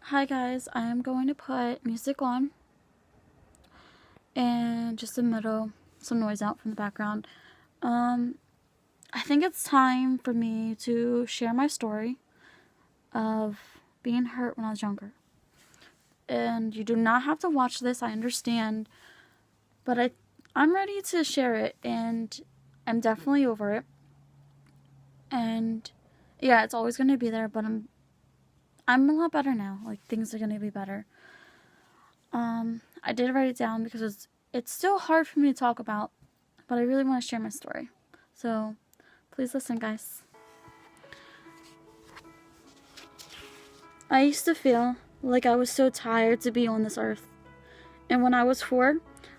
Hi guys, I am going to put music on and just some noise out from the background. I think it's time for me to share my story of being hurt when I was younger. And you do not have to watch this, I understand, but I'm ready to share it, and I'm definitely over it. And yeah, it's always going to be there, but I'm a lot better now. Like, things are going to be better. I did write it down because it's still hard for me to talk about, but I really want to share my story. So, please listen, guys. I used to feel like I was so tired to be on this earth. And when I was 4,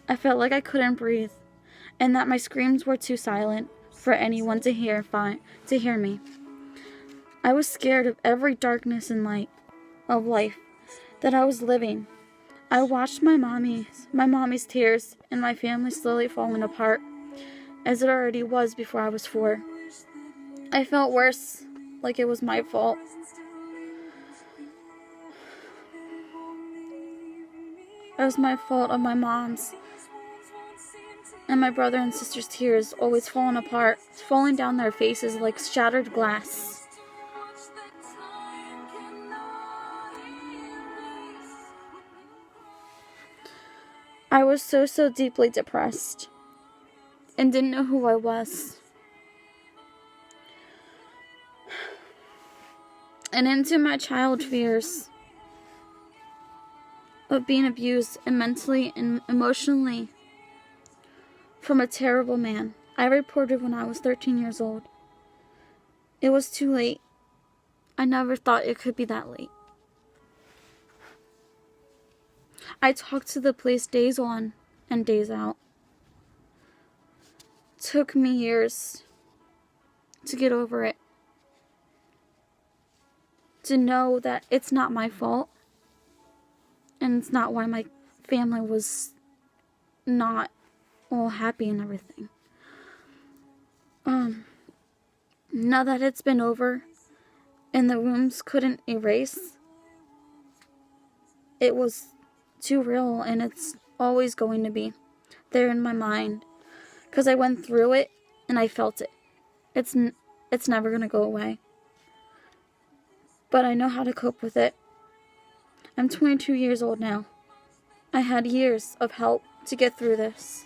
I felt like I couldn't breathe, and that my screams were too silent for anyone to hear me. I was scared of every darkness and light of life that I was living. I watched my mommy's tears and my family slowly falling apart, as it already was before I was 4. I felt worse, like it was my fault. It was my fault of my mom's and my brother and sister's tears always falling apart, falling down their faces like shattered glass. I was so deeply depressed and didn't know who I was. And into my child fears of being abused and mentally and emotionally from a terrible man. I reported when I was 13 years old. It was too late. I never thought it could be that late. I talked to the police days on and days out. It took me years to get over it. To know that it's not my fault. And it's not why my family was not all happy and everything. Now that it's been over and the wounds couldn't erase, it was too real, and it's always going to be there in my mind because I went through it and I felt it. It's never going to go away. But I know how to cope with it. I'm 22 years old now. I had years of help to get through this.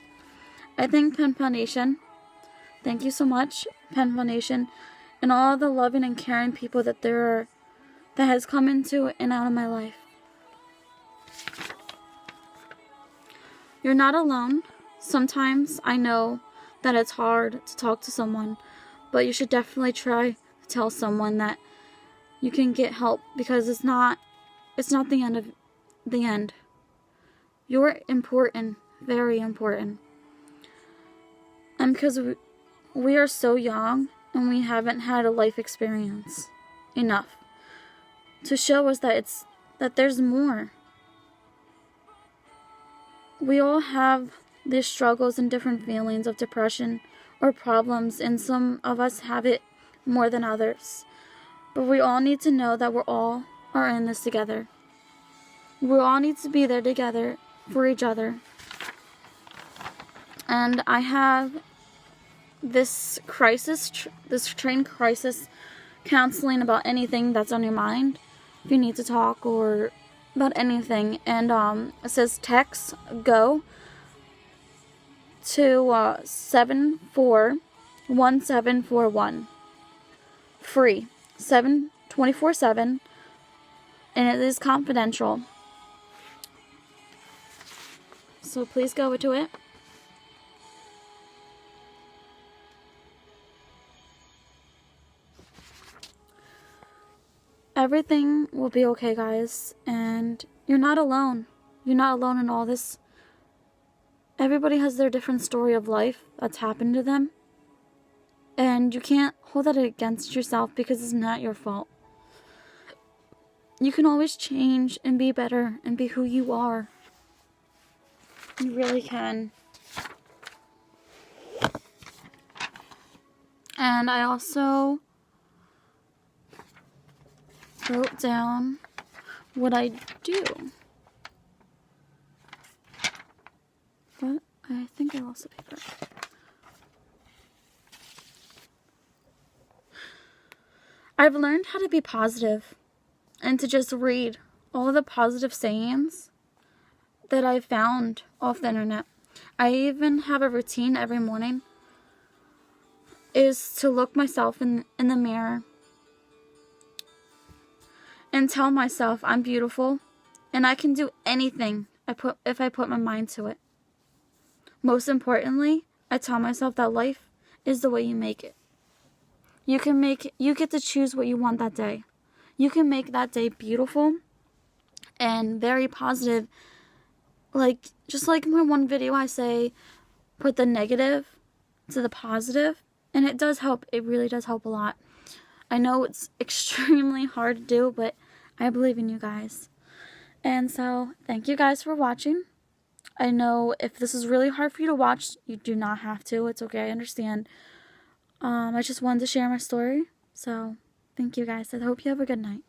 I thank Pen Foundation. Thank you so much, Pen Foundation, and all the loving and caring people that has come into and out of my life. You're not alone. Sometimes I know that it's hard to talk to someone, but you should definitely try to tell someone that you can get help, because it's not the end of the end. You're important, very important. And because we are so young and we haven't had a life experience enough to show us that there's more. We all have these struggles and different feelings of depression or problems, and some of us have it more than others. But we all need to know that we all are in this together. We all need to be there together for each other. And I have this trained crisis counseling about anything that's on your mind. If you need to talk or about anything. And it says text GO to 741741. Free. 24/7. And it is confidential. So please go to it. Everything will be okay, guys, and you're not alone. You're not alone in all this. Everybody has their different story of life that's happened to them, and you can't hold that against yourself because it's not your fault. You can always change and be better and be who you are. You really can. And I also wrote down what I do. But I think I lost the paper. I've learned how to be positive and to just read all the positive sayings that I've found off the internet. I even have a routine every morning is to look myself in the mirror and tell myself I'm beautiful and I can do anything if I put my mind to it. Most importantly, I tell myself that life is the way you make it. You get to choose what you want that day. You can make that day beautiful and very positive. Like, just like in my one video, I say, put the negative to the positive, and it does help. It really does help a lot. I know it's extremely hard to do, but I believe in you guys. And so, thank you guys for watching. I know if this is really hard for you to watch, you do not have to. It's okay, I understand. I just wanted to share my story. So, thank you guys. I hope you have a good night.